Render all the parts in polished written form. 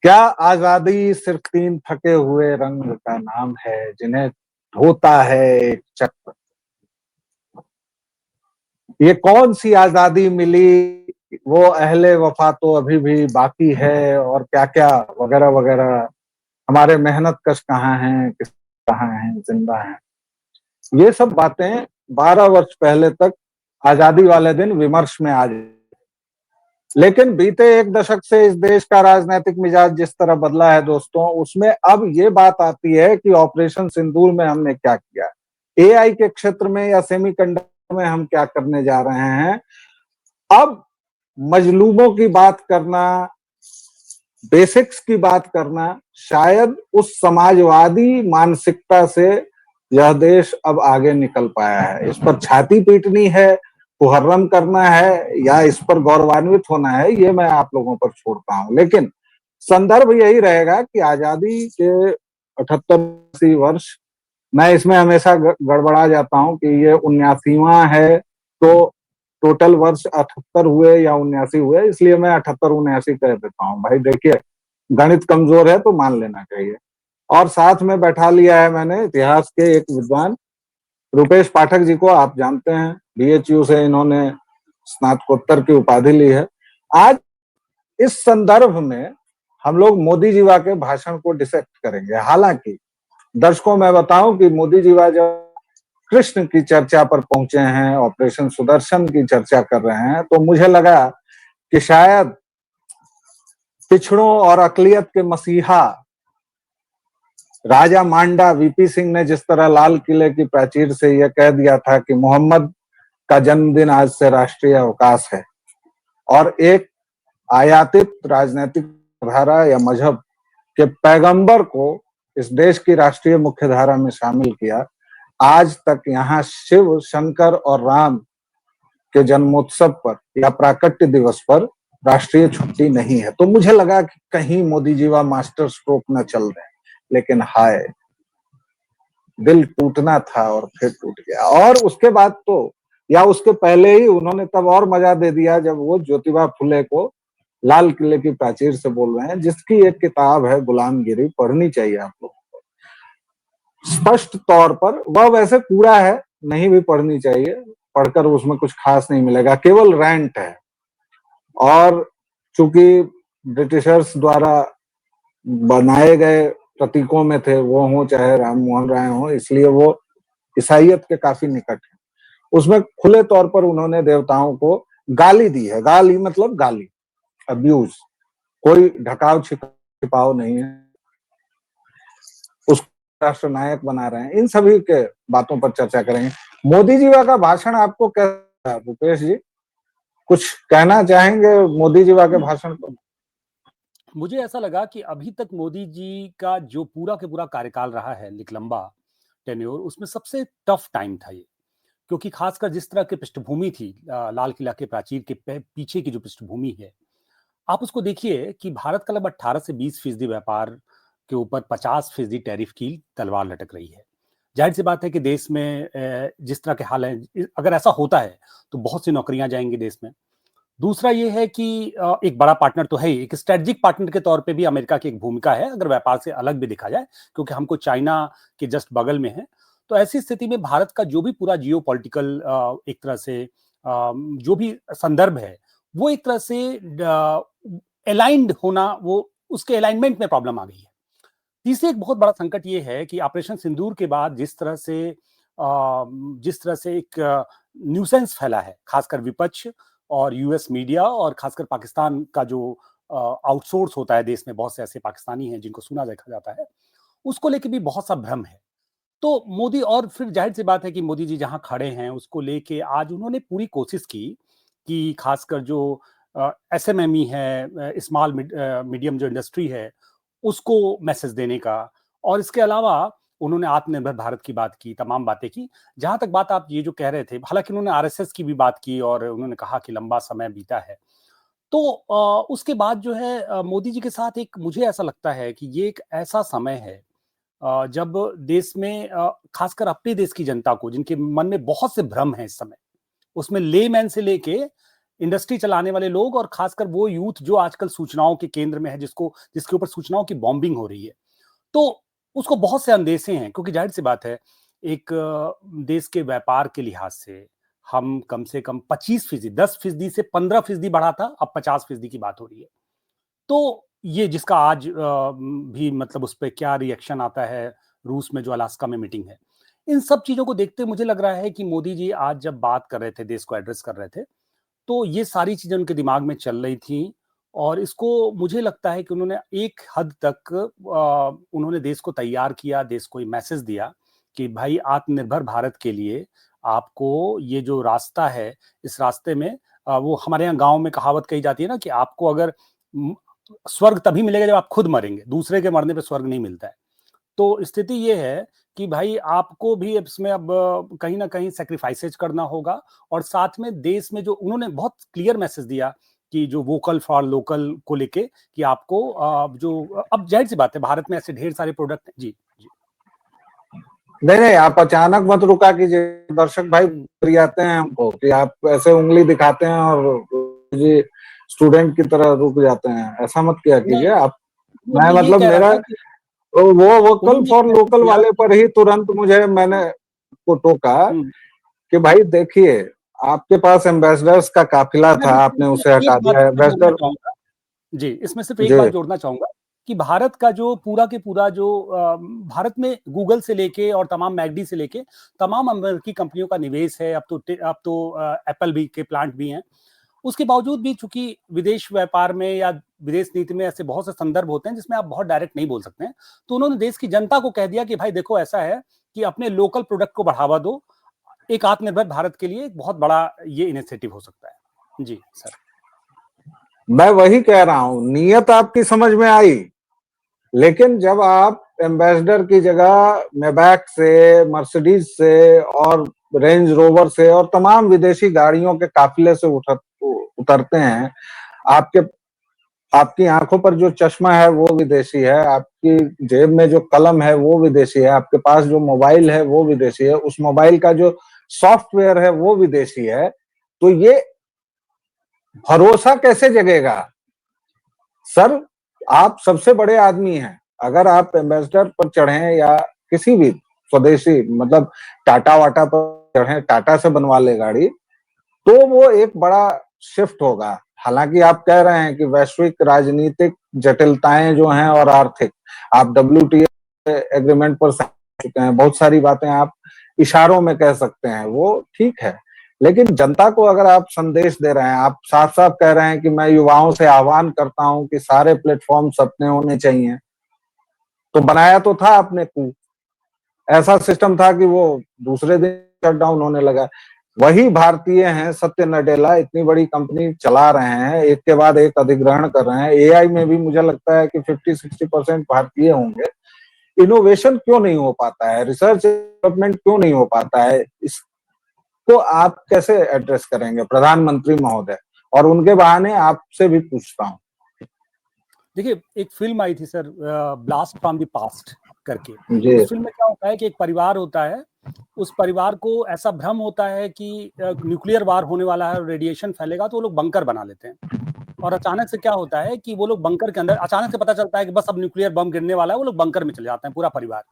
क्या आजादी सिर्फ तीन थके हुए रंग का नाम है जिन्हें ढोता है एक चक्र। ये कौन सी आजादी मिली, वो अहले वफा तो अभी भी बाकी है, और क्या क्या वगैरह वगैरह। हमारे मेहनत कश कहाँ हैं, किस कहाँ हैं, जिंदा हैं। ये सब बातें 12 वर्ष पहले तक आजादी वाले दिन विमर्श में आ जाए, लेकिन बीते एक दशक से इस देश का राजनीतिक मिजाज जिस तरह बदला है दोस्तों, उसमें अब ये बात आती है कि ऑपरेशन सिंदूर में हमने क्या किया, एआई के क्षेत्र में या सेमीकंडक्टर में हम क्या करने जा रहे हैं। अब मजलूमों की बात करना, बेसिक्स की बात करना, शायद उस समाजवादी मानसिकता से यह देश अब आगे निकल पाया है। इस पर छाती पीटनी है, मुहर्रम करना है, या इस पर गौरवान्वित होना है, ये मैं आप लोगों पर छोड़ता हूं। लेकिन संदर्भ यही रहेगा कि आजादी के 78 वर्ष, मैं इसमें हमेशा गड़बड़ा जाता हूं कि ये 79वां है, तो टोटल वर्ष 78 हुए या 79 हुए, इसलिए मैं 78 79 कह देता हूँ। भाई देखिए, गणित कमजोर है तो मान लेना चाहिए। और साथ में बैठा लिया है मैंने इतिहास के एक विद्वान रुपेश पाठक जी को। आप जानते हैं बीएचयू से इन्होंने स्नातकोत्तर की उपाधि ली है। आज इस संदर्भ में हम लोग मोदी जीवा के भाषण को डिसेक्ट करेंगे। हालांकि दर्शकों मैं बताऊं कि मोदी जीवा जब कृष्ण की चर्चा पर पहुंचे हैं, ऑपरेशन सुदर्शन की चर्चा कर रहे हैं, तो मुझे लगा कि शायद पिछड़ों और अकलियत के मसीहा राजा मांडा वीपी सिंह ने जिस तरह लाल किले की प्राचीर से यह कह दिया था कि मोहम्मद का जन्मदिन आज से राष्ट्रीय अवकाश है, और एक आयातित राजनीतिक धारा या मजहब के पैगंबर को इस देश की राष्ट्रीय मुख्यधारा में शामिल किया। आज तक यहाँ शिव, शंकर और राम के जन्मोत्सव पर या प्राकट्य दिवस पर राष्ट्रीय छुट्टी नहीं है। तो मुझे लगा कि कहीं मोदी जीवा मास्टर स्ट्रोक न चल रहे हैं, लेकिन हाय, दिल टूटना था और फिर टूट गया। और उसके बाद तो, या उसके पहले ही उन्होंने तब और मजा दे दिया जब वो ज्योतिबा फुले को लाल किले की प्राचीर से बोल रहे हैं, जिसकी एक किताब है गुलामगिरी, पढ़नी चाहिए आप लोगों को। स्पष्ट तौर पर वह वैसे कूड़ा है, नहीं भी पढ़नी चाहिए, पढ़कर उसमें कुछ खास नहीं मिलेगा, केवल रैंट है। और चूंकि ब्रिटिशर्स द्वारा बनाए गए प्रतीकों में थे, वो हो चाहे राम मोहन राय हो, इसलिए वो ईसाइयत के काफी निकट है। उसमें खुले तौर पर उन्होंने देवताओं को गाली दी है। गाली मतलब गाली, अब्यूज, कोई ढकाव छिपाव नहीं है। उसको राष्ट्र नायक बना रहे हैं। इन सभी के बातों पर चर्चा करेंगे। मोदी जी का भाषण आपको कैसा, भूपेश जी कुछ कहना चाहेंगे मोदी जी के भाषण पर? मुझे ऐसा लगा कि अभी तक मोदी जी का जो पूरा के पूरा कार्यकाल रहा है, निकलंबा टेन्योर, उसमें सबसे टफ टाइम था ये। क्योंकि खासकर जिस तरह की पृष्ठभूमि थी, लाल किला के प्राचीर के पीछे की जो पृष्ठभूमि है, आप उसको देखिए कि भारत का लगभग 18 से 20% व्यापार के ऊपर 50% टैरिफ की तलवार लटक रही है। जाहिर सी बात है कि देश में जिस तरह के हाल हैं, अगर ऐसा होता है तो बहुत सी नौकरियां जाएंगी देश में। दूसरा ये है कि एक बड़ा पार्टनर तो है ही, एक स्ट्रेटेजिक पार्टनर के तौर पे भी अमेरिका की एक भूमिका है, अगर व्यापार से अलग भी देखा जाए, क्योंकि हमको चाइना के जस्ट बगल में है। तो ऐसी स्थिति में भारत का जो भी पूरा जियो पॉलिटिकल एक तरह से जो भी संदर्भ है, वो एक तरह से अलाइंड होना, वो उसके अलाइनमेंट में प्रॉब्लम आ गई है। तीसरे एक बहुत बड़ा संकट ये है कि ऑपरेशन सिंदूर के बाद जिस तरह से एक न्यूसेंस फैला है, खासकर विपक्ष और यूएस मीडिया और खासकर पाकिस्तान का जो आउटसोर्स होता है देश में, बहुत से ऐसे पाकिस्तानी हैं जिनको सुना देखा जाता है, उसको लेके भी बहुत सा भ्रम है। तो मोदी, और फिर जाहिर सी बात है कि मोदी जी जहां खड़े हैं उसको लेके आज उन्होंने पूरी कोशिश की कि खासकर जो एसएमएमई है, स्मॉल मीडियम जो इंडस्ट्री है, उसको मैसेज देने का। और इसके अलावा उन्होंने आत्मनिर्भर भारत की बात की, तमाम बातें की। जहां तक बात आप ये जो कह रहे थे, हालांकि उन्होंने आरएसएस की भी बात की और उन्होंने कहा कि लंबा समय बीता है। तो उसके बाद जो है मोदी जी के साथ एक, मुझे ऐसा लगता है कि ये एक ऐसा समय है जब देश में खासकर अपने देश की जनता को, जिनके मन में बहुत से भ्रम हैं इस समय, उसमें लेमैन से लेके इंडस्ट्री चलाने वाले लोग और खासकर वो यूथ जो आजकल सूचनाओं के केंद्र में है, जिसके ऊपर सूचनाओं की बॉम्बिंग हो रही है, तो उसको बहुत से अंदेशे हैं, क्योंकि जाहिर सी बात है एक देश के व्यापार के लिहाज से हम कम से कम 25%, 10% से 15% बढ़ा था, अब 50% की बात हो रही है। तो ये जिसका आज भी मतलब उस पर क्या रिएक्शन आता है, रूस में जो अलास्का में मीटिंग है, इन सब चीजों को देखते मुझे लग रहा है कि मोदी जी आज जब बात कर रहे थे, देश को एड्रेस कर रहे थे, तो ये सारी चीजें उनके दिमाग में चल रही थी। और इसको मुझे लगता है कि उन्होंने एक हद तक उन्होंने देश को तैयार किया, देश को मैसेज दिया कि भाई आत्मनिर्भर भारत के लिए आपको ये जो रास्ता है, इस रास्ते में वो हमारे यहाँ गांव में कहावत कही जाती है ना कि आपको अगर स्वर्ग तभी मिलेगा जब आप खुद मरेंगे, दूसरे के मरने पे स्वर्ग नहीं मिलता है। तो स्थिति ये है कि भाई आपको भी इसमें अब कहीं ना कहीं सेक्रीफाइसेज करना होगा, और साथ में देश में जो उन्होंने बहुत क्लियर मैसेज दिया कि जो वोकल फॉर लोकल को लेके कि आपको जो अब जाहिर सी बात है भारत में ऐसे ढेर सारे प्रोडक्ट हैं। जी जी नहीं, आप अचानक मत रुका कीजिए, दर्शक भाई आते हैं हमको कि आप ऐसे उंगली दिखाते हैं और जी स्टूडेंट की तरह रुक जाते हैं, ऐसा मत किया कीजिए नहीं, आप। वो मैं मैं ये मतलब कह रहा मेरा था कि वो वोकल उन्होंने एक फॉर मैसेज लोकल दिया वाले पर ही तुरंत मैंने को टोका हम्म, कि भाई देखिए, आपके पास एम्बेसडर्स का काफिला मैं था, बस आपने इसमें उसे हटा एक बात दिया इसमें जोड़ना एम्बेसडर। चाहूंगा। जी, इसमें सिर्फ एक जी बात जोड़ना चाहूंगा कि भारत का जो पूरा के पूरा जो भारत में गूगल से लेके और तमाम मैकडी से लेके तमाम अमेरिकी कंपनियों का निवेश है। अब तो एप्पल भी के प्लांट भी हैं। उसके बावजूद भी चूंकि विदेश व्यापार में या विदेश नीति में ऐसे बहुत से संदर्भ होते हैं जिसमें आप बहुत डायरेक्ट नहीं बोल सकते हैं, तो उन्होंने देश की जनता को कह दिया कि भाई देखो ऐसा है कि अपने लोकल प्रोडक्ट को बढ़ावा दो। एक आत्मनिर्भर भारत के लिए एक बहुत बड़ा ये इनिशिएटिव हो सकता है। जी सर। मैं वही कह रहा हूं, नियत आपकी समझ में आई, लेकिन जब आप एम्बेसडर की जगह मैबैक से, मर्सिडीज से और रेंज रोवर से और तमाम विदेशी गाड़ियों के काफिले से उतरते हैं, आपके आपकी आंखों पर जो चश्मा है वो विदेशी है, आपकी जेब में जो कलम है वो विदेशी है, आपके पास जो मोबाइल है वो विदेशी है, उस मोबाइल का जो सॉफ्टवेयर है वो विदेशी है, तो ये भरोसा कैसे जगेगा? सर, आप सबसे बड़े आदमी हैं, अगर आप एम्बेसडर पर चढ़े या किसी भी स्वदेशी मतलब टाटा वाटा पर चढ़े, टाटा से बनवा ले गाड़ी, तो वो एक बड़ा शिफ्ट होगा। हालांकि आप कह रहे हैं कि वैश्विक राजनीतिक जटिलताएं जो हैं और आर्थिक, आप WTO एग्रीमेंट पर चुके हैं, बहुत सारी बातें आप इशारों में कह सकते हैं, वो ठीक है, लेकिन जनता को अगर आप संदेश दे रहे हैं, आप साफ साफ कह रहे हैं कि मैं युवाओं से आह्वान करता हूं कि सारे प्लेटफॉर्म अपने होने चाहिए, तो बनाया तो था आपने ऐसा सिस्टम था कि वो दूसरे दिन शट डाउन होने लगा। वही भारतीय हैं, सत्य नडेला इतनी बड़ी कंपनी चला रहे हैं, एक के बाद एक अधिग्रहण कर रहे हैं। AI में भी मुझे लगता है कि 50-60% भारतीय होंगे। इनोवेशन क्यों नहीं हो पाता है, रिसर्च डेवलपमेंट क्यों नहीं हो पाता है, इसको आप कैसे एड्रेस करेंगे प्रधानमंत्री महोदय? और उनके बहाने आपसे भी पूछता हूँ। देखिए, एक फिल्म आई थी sir, blast from the past करके। जी उस फिल्म में क्या होता है कि एक परिवार होता है, उस परिवार को ऐसा भ्रम होता है कि न्यूक्लियर वार होने वाला है, रेडिएशन फैलेगा, तो वो लोग बंकर बना लेते हैं। और अचानक से क्या होता है कि वो लोग बंकर के अंदर, अचानक से पता चलता है कि बस अब न्यूक्लियर बम गिरने वाला है, वो लोग बंकर में चले जाते हैं पूरा परिवार।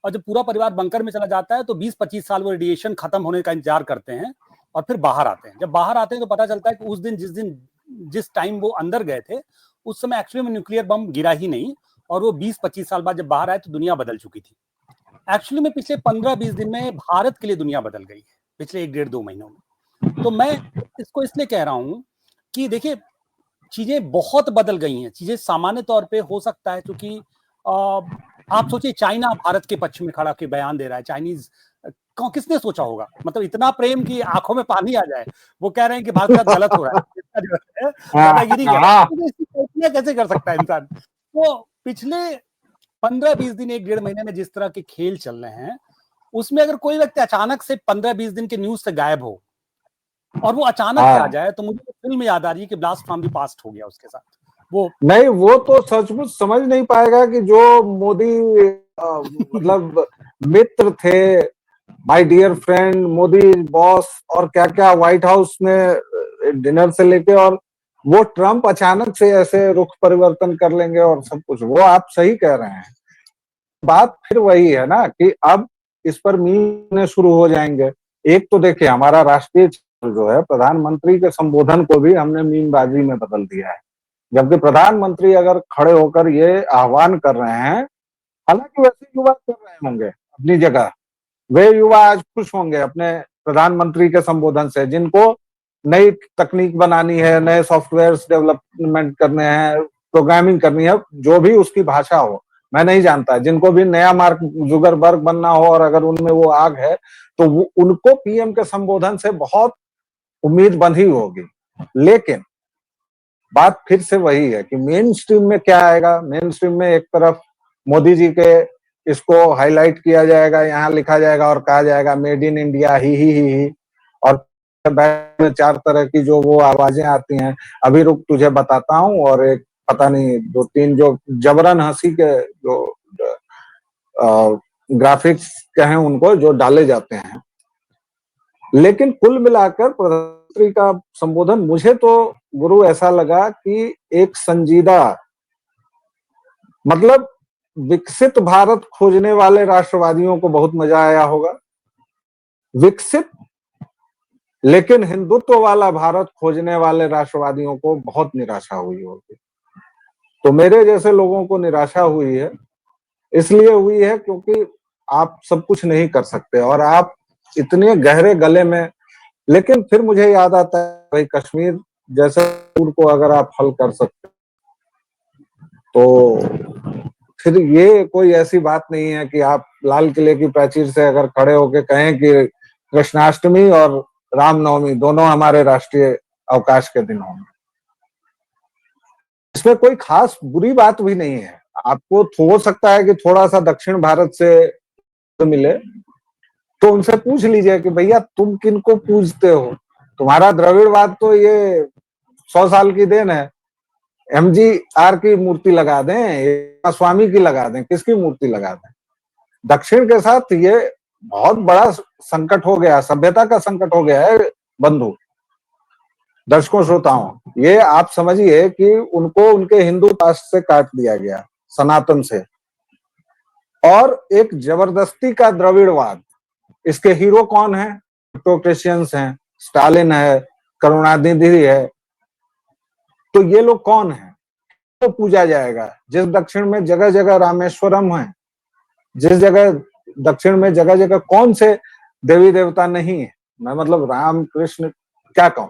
और जब पूरा परिवार बंकर में चला जाता है तो 20-25 साल वो रेडिएशन खत्म होने का इंतजार करते हैं और फिर बाहर आते हैं। जब बाहर आते हैं तो पता चलता है कि उस दिन जिस टाइम वो अंदर गए थे, उस समय एक्चुअली में न्यूक्लियर बम गिरा ही नहीं, और वो 20-25 साल बाद जब बाहर आए तो दुनिया बदल चुकी थी। एक्चुअली में पिछले 15-20 दिन में भारत के लिए दुनिया बदल गई है, पिछले 1-1.5-2 महीनों में। तो मैं इसको इसलिए कह रहा हूं कि देखिए, चीजें बहुत बदल गई हैं। चीजें सामान्य तौर पे हो सकता है, क्योंकि आप सोचिए, चाइना भारत के पक्ष में खड़ा के बयान दे रहा है। चाइनीज किसने सोचा होगा, मतलब इतना प्रेम कि आंखों में पानी आ जाए। वो कह रहे हैं कि भारत के साथ गलत हो रहा है, इसका जो है दादागिरी कह रहा है, तो इसकी कल्पना कैसे कर सकता है इंसान? तो पिछले 15-20 दिन, 1-1.5 महीने में जिस तरह के खेल चल रहे हैं, उसमें अगर कोई व्यक्ति अचानक से 15-20 दिन के न्यूज से गायब हो और वो अचानक से आ हाँ, जाए, तो मुझे फिल्म याद आ रही है कि ब्लास्ट फ्रॉम द पास्ट हो गया उसके साथ। वो नहीं, वो तो सचमुच समझ नहीं पाएगा कि जो मोदी मतलब मित्र थे, my dear friend, Modi boss, और क्या क्या व्हाइट हाउस में डिनर से लेके, और वो ट्रंप अचानक से ऐसे रुख परिवर्तन कर लेंगे और सब कुछ, वो आप सही कह रहे हैं। बात फिर वही है ना कि अब इस पर मीम शुरू हो जाएंगे। एक तो देखिए हमारा राष्ट्रीय चैनल जो है, प्रधानमंत्री के संबोधन को भी हमने मीमबाजी में बदल दिया है, जबकि प्रधानमंत्री अगर खड़े होकर ये आह्वान कर रहे हैं, हालांकि वैसे युवा कर रहे होंगे अपनी जगह, वे युवा आज खुश होंगे अपने प्रधानमंत्री के संबोधन से, जिनको नई तकनीक बनानी है, नए सॉफ्टवेयर डेवलपमेंट करने हैं, प्रोग्रामिंग करनी है, जो भी उसकी भाषा हो, मैं नहीं जानता, जिनको भी नया मार्क जुगरबर्ग बनना हो और अगर उनमें वो आग है, तो वो उनको पीएम के संबोधन से बहुत उम्मीद बंधी होगी। लेकिन बात फिर से वही है कि मेन स्ट्रीम में क्या आएगा। मेन स्ट्रीम में एक तरफ मोदी जी के इसको हाईलाइट किया जाएगा, यहाँ लिखा जाएगा और कहा जाएगा मेड इन इंडिया ही, और बैक में चार तरह की जो वो आवाजें आती हैं, अभी रुक तुझे बताता हूँ, और एक पता नहीं दो तीन जो जबरन हंसी के जो ग्राफिक्स कहें उनको, जो डाले जाते हैं। लेकिन कुल मिलाकर प्रधानमंत्री का संबोधन मुझे तो गुरु ऐसा लगा कि एक संजीदा, मतलब विकसित भारत खोजने वाले राष्ट्रवादियों को बहुत मजा आया होगा, विकसित लेकिन हिंदुत्व वाला भारत खोजने वाले राष्ट्रवादियों को बहुत निराशा हुई होगी। तो मेरे जैसे लोगों को निराशा हुई है, इसलिए हुई है क्योंकि आप सब कुछ नहीं कर सकते और आप इतने गहरे गले में। लेकिन फिर मुझे याद आता है भाई, कश्मीर जैसे को अगर आप हल कर सकते तो फिर ये कोई ऐसी बात नहीं है कि आप लाल किले की प्राचीर से अगर खड़े होके कहें कि कृष्णाष्टमी और रामनवमी दोनों हमारे राष्ट्रीय अवकाश के दिन होंगे, इसमें कोई खास बुरी बात भी नहीं है। आपको हो सकता है कि थोड़ा सा दक्षिण भारत से मिले, तो उनसे पूछ लीजिए कि भैया तुम किनको पूजते हो, तुम्हारा द्रविड़वाद तो ये 100 साल की देन है, एमजीआर की मूर्ति लगा दें, स्वामी की लगा दें, किसकी मूर्ति लगा दें। दक्षिण के साथ ये बहुत बड़ा संकट हो गया, सभ्यता का संकट हो गया है बंधु दर्शकों श्रोताओं। ये आप समझिए कि उनको उनके हिंदू कास्ट से काट दिया गया, सनातन से, और एक जबरदस्ती का द्रविड़वाद। इसके हीरो कौन है? क्रिश्चियंस हैं, स्टालिन है, करुणानिधि है। तो ये लोग कौन है तो पूजा जाएगा? जिस दक्षिण में जगह जगह रामेश्वरम है, जिस जगह दक्षिण में जगह जगह कौन से देवी देवता नहीं है, मैं मतलब राम कृष्ण क्या कहूं।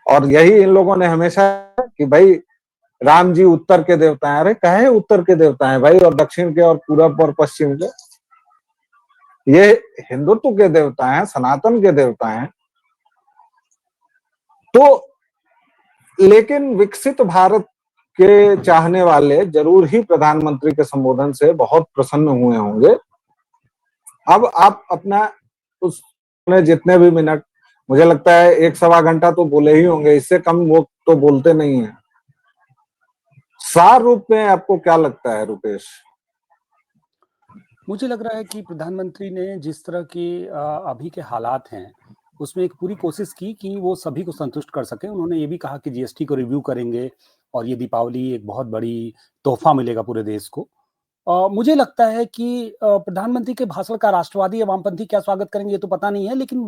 और यही इन लोगों ने हमेशा कि भाई राम जी उत्तर के देवता हैं। अरे कहे उत्तर के देवता हैं भाई, और दक्षिण के और पूरब और पश्चिम के? ये हिंदुत्व के देवता हैं, सनातन के देवता हैं। तो लेकिन विकसित भारत के चाहने वाले जरूर ही प्रधानमंत्री के संबोधन से बहुत प्रसन्न हुए होंगे। अब आप अपना उसमें जितने भी मिनट, मुझे लगता है 1-1.25 घंटा तो बोले ही होंगे, इससे कम वो तो बोलते नहीं है। सार रूप में आपको क्या लगता है रुपेश? मुझे लग रहा है कि प्रधानमंत्री ने जिस तरह के अभी के हालात हैं उसमें एक पूरी कोशिश की कि वो सभी को संतुष्ट कर सके। उन्होंने ये भी कहा कि जीएसटी को रिव्यू करेंगे और ये दीपावली एक बहुत बड़ी तोहफा मिलेगा पूरे देश को। मुझे लगता है कि प्रधानमंत्री के भाषण का राष्ट्रवादी या वामपंथी क्या स्वागत करेंगे ये तो पता नहीं है, लेकिन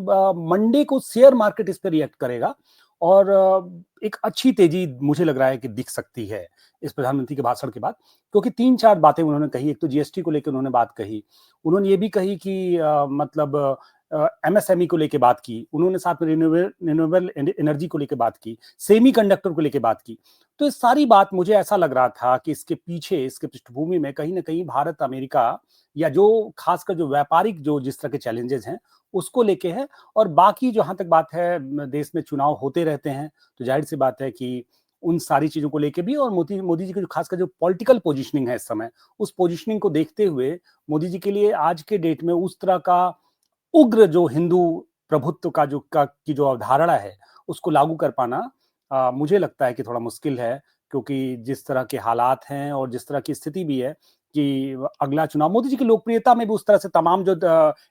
मंडे को शेयर मार्केट इस पर रिएक्ट करेगा और एक अच्छी तेजी मुझे लग रहा है कि दिख सकती है इस प्रधानमंत्री के भाषण के बाद, क्योंकि 3-4 बातें उन्होंने कही। एक तो जीएसटी को लेकर उन्होंने बात कही, उन्होंने ये भी कही कि मतलब एमएसएमई को लेकर बात की, उन्होंने साथ में रिन्यूएबल एनर्जी को लेकर बात की, सेमी कंडक्टर को लेकर बात की। तो इस सारी बात मुझे ऐसा लग रहा था कि इसके पीछे, इसके पृष्ठभूमि में कहीं ना कहीं भारत अमेरिका या जो खासकर जो व्यापारिक जो जिस तरह के चैलेंजेस हैं उसको लेके है। और बाकी जहां तक बात है, देश में चुनाव होते रहते हैं तो जाहिर सी बात है कि उन सारी चीजों को लेके भी, और मोदी जी की जो खासकर जो पॉलिटिकल पोजीशनिंग है इस समय, उस पोजीशनिंग को देखते हुए मोदी जी के लिए आज के डेट में उस तरह का उग्र जो हिंदू प्रभुत्व की जो अवधारणा है उसको लागू कर पाना मुझे लगता है कि थोड़ा मुश्किल है। क्योंकि जिस तरह के हालात हैं और जिस तरह की स्थिति भी है कि अगला चुनाव, मोदी जी की लोकप्रियता में भी उस तरह से तमाम जो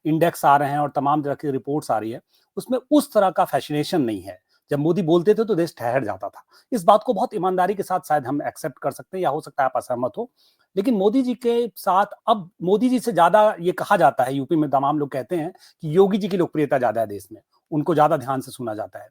इंडेक्स आ रहे हैं और तमाम तरह की रिपोर्ट्स आ रही है, उसमें उस तरह का फैसिनेशन नहीं है। जब मोदी बोलते थे तो देश ठहर जाता था। इस बात को बहुत ईमानदारी के साथ शायद हम एक्सेप्ट कर सकते हैं, या हो सकता है आप असहमत हो। लेकिन मोदी जी के साथ अब मोदी जी से ज्यादा ये कहा जाता है, यूपी में तमाम लोग कहते हैं कि योगी जी की लोकप्रियता ज्यादा है देश में, उनको ज्यादा ध्यान से सुना जाता है।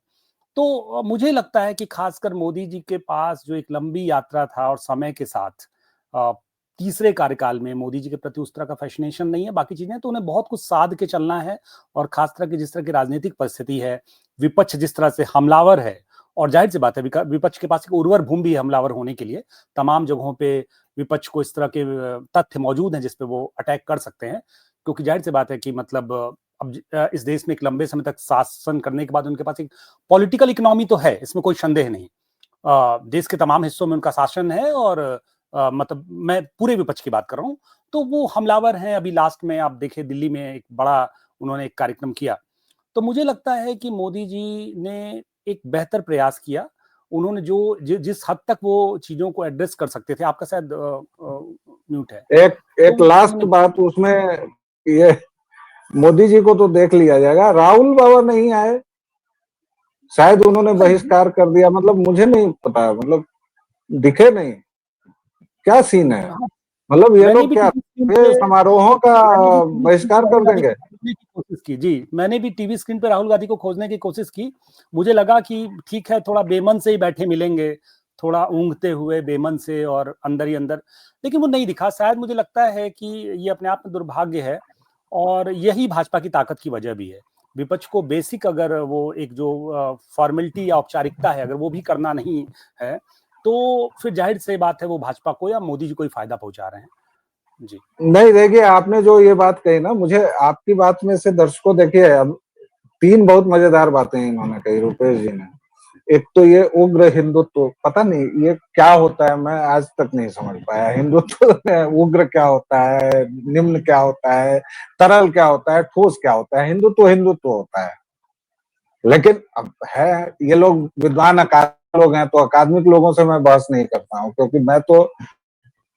तो मुझे लगता है कि खासकर मोदी जी के पास जो एक लंबी यात्रा था और समय के साथ अ, तीसरे कार्यकाल में मोदी जी के प्रति उस तरह का फैसिनेशन नहीं है। बाकी चीजें तो उन्हें बहुत कुछ साध के चलना है, और खास तरह की जिस तरह की राजनीतिक परिस्थिति है, विपक्ष जिस तरह से हमलावर है, और जाहिर सी बात है विपक्ष के पास एक उर्वर भूमि भी है हमलावर होने के लिए। तमाम जगहों पे विपक्ष को इस तरह के तथ्य मौजूद हैं जिसपे वो अटैक कर सकते हैं, क्योंकि जाहिर सी बात है कि मतलब अब इस देश में एक लंबे समय तक शासन करने के बाद उनके पास एक पॉलिटिकल इकोनॉमी तो है, इसमें कोई संदेह नहीं। देश के तमाम हिस्सों में उनका शासन है, और मतलब मैं पूरे विपक्ष की बात कर रहा हूँ। तो वो हमलावर हैं। अभी लास्ट में आप देखें, दिल्ली में एक बड़ा उन्होंने एक कार्यक्रम किया। तो मुझे लगता है कि मोदी जी ने एक बेहतर प्रयास किया। उन्होंने जिस हद तक वो चीजों को एड्रेस कर सकते थे, आपका शायद म्यूट है, एक तो एक लास्ट बात उसमें, ये मोदी जी को तो देख लिया जाएगा, राहुल बाबा नहीं आए, शायद उन्होंने बहिष्कार कर दिया, मतलब मुझे नहीं पता, मतलब दिखे नहीं, क्या सीन है, मतलब ये मैंने लोग भी क्या टीवी स्क्रीन पे समारोहों का मैंने भी टीवी स्क्रीन पे बहिष्कार राहुल कर गांधी देंगे? को खोजने की कोशिश की। जी, मैंने भी टीवी स्क्रीन पे राहुल गांधी को खोजने की कोशिश की। मुझे लगा कि ठीक है, थोड़ा बेमन से ही बैठे मिलेंगे, थोड़ा ऊँघते हुए बेमन से और अंदर ही अंदर, लेकिन वो नहीं दिखा। शायद मुझे लगता है कि ये अपने आप में दुर्भाग्य है, और यही भाजपा की ताकत की वजह भी है। विपक्ष को बेसिक अगर वो एक जो फॉर्मेलिटी या औपचारिकता है, अगर वो भी करना नहीं है, तो फिर जाहिर सी बात है वो भाजपा को या मोदी जी को ही फायदा पहुंचा रहे हैं। जी। नहीं, देखिए आपने जो ये बात कही ना, मुझे आपकी बात में से दर्शकों, देखिए अब तीन बहुत मजेदार बातें इन्होंने कही रुपेश जी ने। एक तो ये उग्र हिंदुत्व, पता नहीं ये क्या होता है, मैं आज तक नहीं समझ पाया। हिंदुत्व उग्र क्या होता है, निम्न क्या होता है, तरल क्या होता है, ठोस क्या होता है? हिंदुत्व हिंदुत्व होता है। लेकिन अब है, ये लोग विद्वान अकादमिक लोग हैं, तो अकादमिक लोगों से मैं बहस नहीं करता हूँ, क्योंकि मैं तो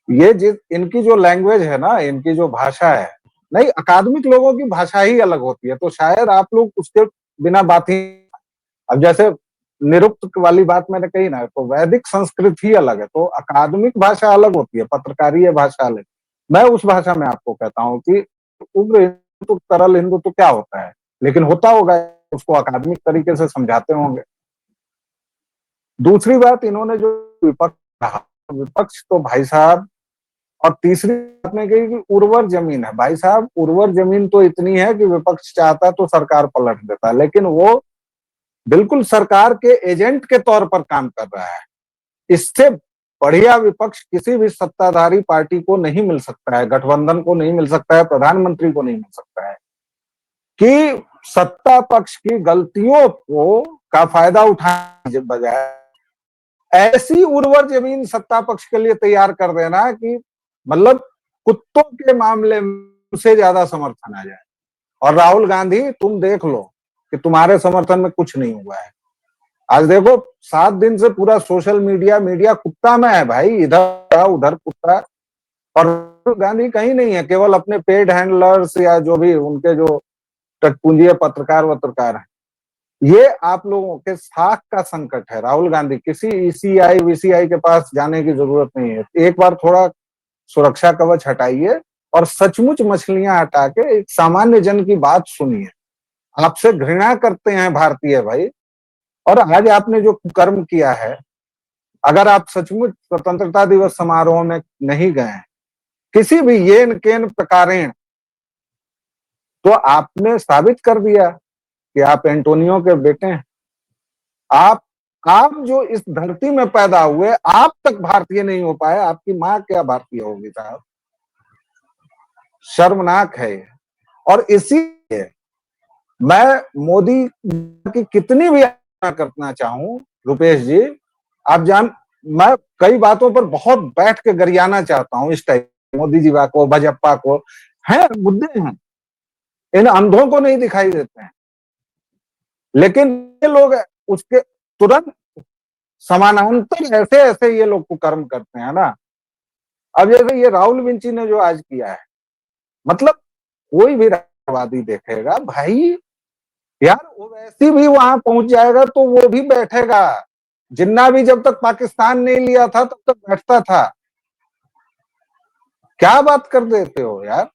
ये जिस इनकी जो लैंग्वेज है ना, इनकी जो भाषा है, नहीं, अकादमिक लोगों की भाषा ही अलग होती है, तो शायद आप लोग उसके बिना बात ही, अब जैसे निरुक्त वाली बात मैंने कही ना, तो वैदिक संस्कृत ही अलग है, तो अकादमिक भाषा अलग होती है, पत्रकारीय भाषा अलग। मैं उस भाषा में आपको कहता हूँ कि उग्र हिंदू तरल हिंदू तो क्या होता है, लेकिन होता होगा, उसको अकादमिक तरीके से समझाते होंगे। दूसरी बात, इन्होंने जो विपक्ष कहा, विपक्ष तो भाई साहब, और तीसरी बात में कही कि उर्वर जमीन है। भाई साहब, उर्वर जमीन तो इतनी है कि विपक्ष चाहता तो सरकार पलट देता, लेकिन वो बिल्कुल सरकार के एजेंट के तौर पर काम कर रहा है। इससे बढ़िया विपक्ष किसी भी सत्ताधारी पार्टी को नहीं मिल सकता है, गठबंधन को नहीं मिल सकता है, प्रधानमंत्री को नहीं मिल सकता है, कि सत्ता पक्ष की गलतियों को का फायदा उठाने के बजाय ऐसी उर्वर जमीन सत्ता पक्ष के लिए तैयार कर देना कि मतलब कुत्तों के मामले में से ज्यादा समर्थन आ जाए। और राहुल गांधी, तुम देख लो कि तुम्हारे समर्थन में कुछ नहीं हुआ है। आज देखो, 7 दिन से पूरा सोशल मीडिया कुत्ता में है भाई, इधर उधर कुत्ता। और राहुल गांधी कहीं नहीं है, केवल अपने पेड हैंडलर्स या जो भी उनके जो टटपुंजिया पत्रकार वत्रकार हैं, ये आप लोगों के साख का संकट है। राहुल गांधी, किसी ईसीआई वीसीआई के पास जाने की जरूरत नहीं है। एक बार थोड़ा सुरक्षा कवच हटाइए और सचमुच मछलियां हटा के एक सामान्य जन की बात सुनिए। आपसे घृणा करते हैं भारतीय भाई, और आज आपने जो कर्म किया है, अगर आप सचमुच स्वतंत्रता दिवस समारोह में नहीं गए किसी भी येन केन प्रकारेण, तो आपने साबित कर दिया कि आप एंटोनियो के बेटे हैं। आप जो इस धरती में पैदा हुए, आप तक भारतीय नहीं हो पाए, आपकी माँ क्या भारतीय होगी साहब? शर्मनाक है ये। और इसीलिए मैं मोदी की कितनी भी आलोचना करना चाहूं, रुपेश जी, आप मैं कई बातों पर बहुत बैठ के गरियाना चाहता हूं, इस टाइप मोदी जी को, भाजपा को, है मुद्दे हैं, इन अंधों को नहीं दिखाई देते हैं, लेकिन ये लोग उसके तुरंत समानांतर ऐसे ऐसे ये लोग कुकर्म करते हैं ना। अब जैसे ये राहुल विंची ने जो आज किया है, मतलब कोई भी राष्ट्रवादी देखेगा भाई यार ओवैसी भी वहां पहुंच जाएगा तो वो भी बैठेगा। जिन्ना भी जब तक पाकिस्तान नहीं लिया था तब तक बैठता था। क्या बात कर देते हो यार,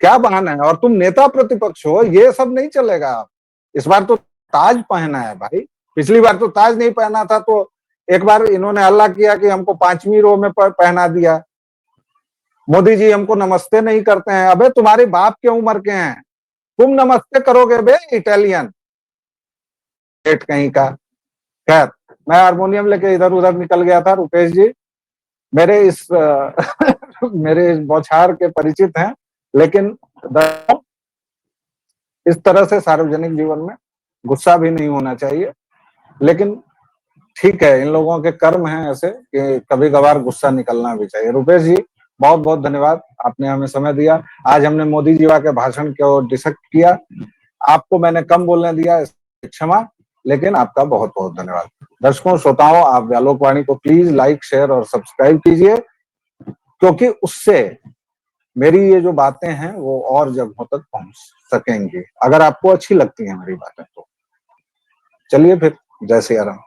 क्या बहाना है। और तुम नेता प्रतिपक्ष हो, ये सब नहीं चलेगा। इस बार तो ताज पहना है भाई, पिछली बार तो ताज नहीं पहना था, तो एक बार इन्होंने हल्ला किया कि हमको 5वीं रो में पहना दिया। मोदी जी हमको नमस्ते नहीं करते हैं। अबे तुम्हारे बाप के उम्र के हैं, तुम नमस्ते करोगे बे इटालियन पेट कहीं का। खैर, मैं हारमोनियम लेके इधर उधर निकल गया था। रुपेश जी मेरे इस मेरे इस बौछार के परिचित हैं, लेकिन इस तरह से सार्वजनिक जीवन में गुस्सा भी नहीं होना चाहिए। लेकिन ठीक है, इन लोगों के कर्म हैं ऐसे कि कभी कभार गुस्सा निकलना भी चाहिए। रुपेश जी बहुत बहुत धन्यवाद, आपने हमें समय दिया। आज हमने मोदी जी के भाषण को डिसेक्ट किया, आपको मैंने कम बोलने दिया, क्षमा, लेकिन आपका बहुत बहुत धन्यवाद। दर्शकों श्रोताओं, आप व्यालोकवाणी को प्लीज लाइक शेयर और सब्सक्राइब कीजिए, क्योंकि उससे मेरी ये जो बातें हैं वो और जगहों तक पहुंच सकेंगी, अगर आपको अच्छी लगती है मेरी बातें तो। चलिए फिर, जय सिया राम।